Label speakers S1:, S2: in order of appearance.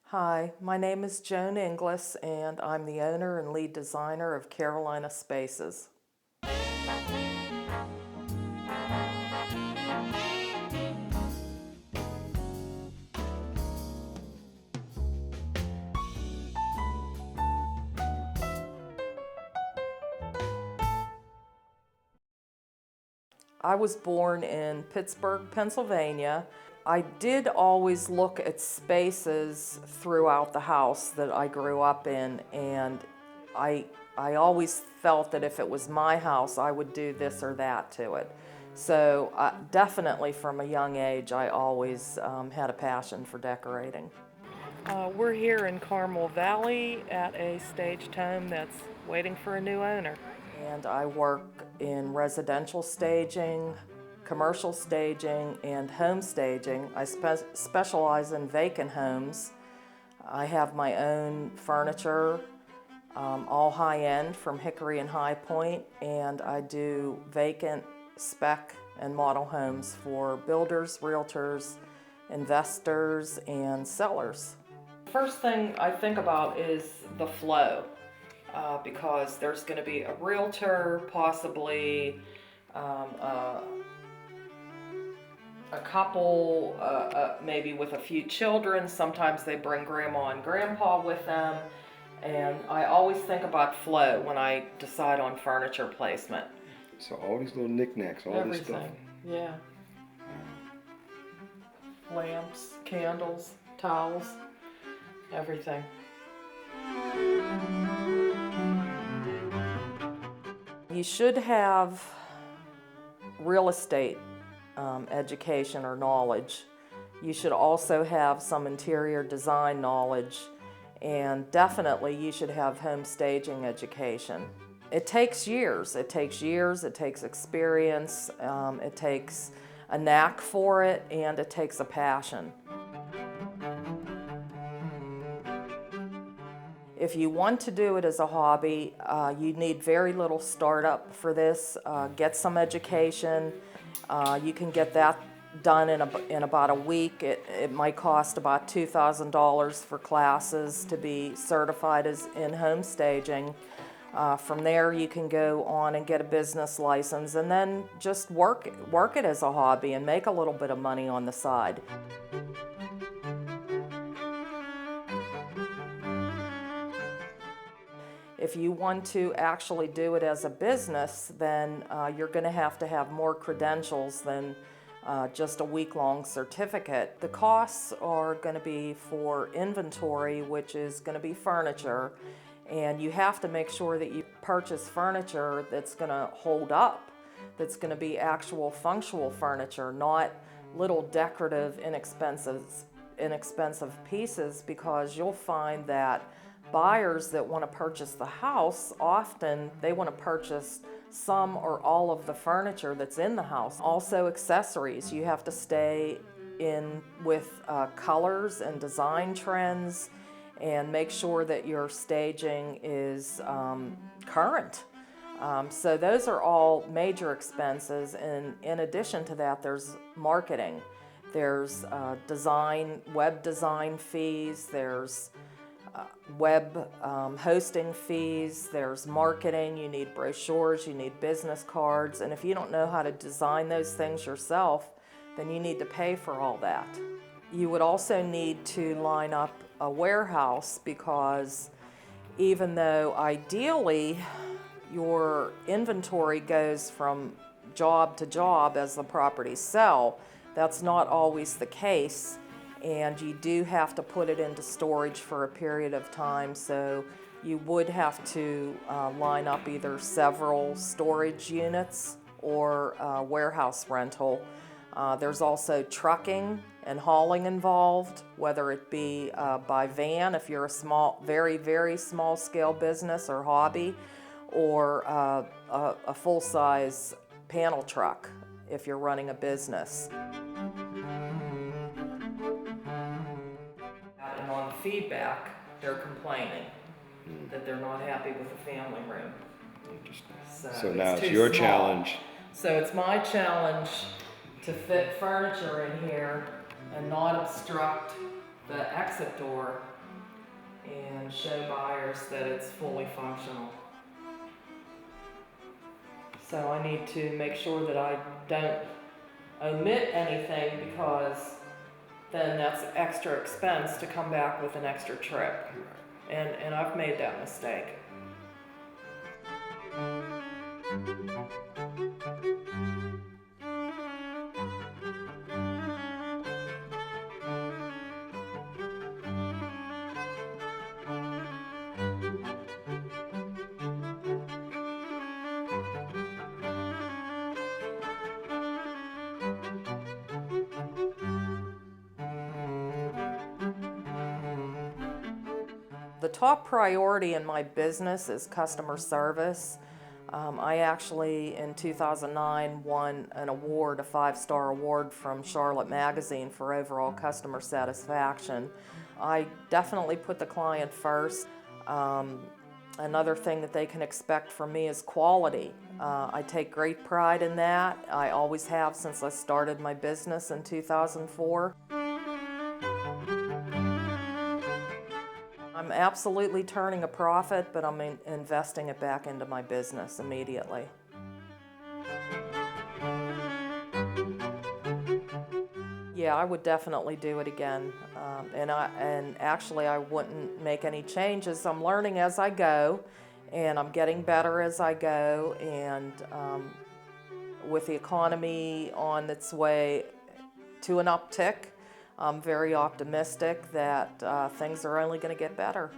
S1: Hi, my name is Joan Inglis, and I'm the owner and lead designer of Carolina Spaces. I was born in Pittsburgh, Pennsylvania. I did always look at spaces throughout the house that I grew up in, and I, I always felt that if it was my house, I would do this or that to it. So definitely from a young age, I always had a passion for decorating. We're here in Carmel Valley at a staged home that's waiting for a new owner. And I work in residential staging, commercial staging, and home staging. I specialize in vacant homes. I have my own furniture, all high-end from Hickory and High Point, and I do vacant, spec, and model homes for builders, realtors, investors, and sellers. First thing I think about is the flow, because there's going to be a realtor, possibly a couple, maybe with a few children. Sometimes they bring grandma and grandpa with them. And I always think about flow when I decide on furniture placement.
S2: So all these little knickknacks, all this stuff.
S1: Everything, yeah. Lamps, candles, towels, everything. You should have real estate education or knowledge. You should also have some interior design knowledge, and definitely you should have home staging education. It takes years. It takes experience, it takes a knack for it, and it takes a passion. If you want to do it as a hobby, you need very little startup for this. Get some education. You can get that done in about a week. It might cost about $2,000 for classes to be certified as in home staging. From there, you can go on and get a business license, and then just work it as a hobby and make a little bit of money on the side. If you want to actually do it as a business, then you're going to have more credentials than just a week-long certificate. The costs are going to be for inventory, which is going to be furniture, and you have to make sure that you purchase furniture that's going to hold up, that's going to be actual functional furniture, not little decorative, inexpensive pieces, because you'll find that buyers that want to purchase the house, often they want to purchase some or all of the furniture that's in the house. Also accessories. You have to stay in with colors and design trends and make sure that your staging is current. So those are all major expenses, and in addition to that, there's marketing. There's web design fees, there's web hosting fees, there's marketing, you need brochures, you need business cards, and if you don't know how to design those things yourself, then you need to pay for all that. You would also need to line up a warehouse, because even though ideally your inventory goes from job to job as the properties sell, that's not always the case. And you do have to put it into storage for a period of time, so you would have to line up either several storage units or warehouse rental. There's also trucking and hauling involved, whether it be by van if you're a very small scale business or hobby, or a full-size panel truck if you're running a business. And on feedback, they're complaining that they're not happy with the family room.
S2: So now it's
S1: small.
S2: your challenge.
S1: So it's my challenge to fit furniture in here and not obstruct the exit door and show buyers that it's fully functional. So I need to make sure that I don't omit anything, because then that's extra expense to come back with an extra trip. And I've made that mistake. The top priority in my business is customer service. I actually, in 2009, won an award, a 5-star award from Charlotte Magazine for overall customer satisfaction. I definitely put the client first. Another thing that they can expect from me is quality. I take great pride in that. I always have since I started my business in 2004. I'm absolutely turning a profit, but I'm investing it back into my business immediately. Yeah, I would definitely do it again. And actually I wouldn't make any changes. I'm learning as I go, and I'm getting better as I go, and with the economy on its way to an uptick, I'm very optimistic that things are only going to get better.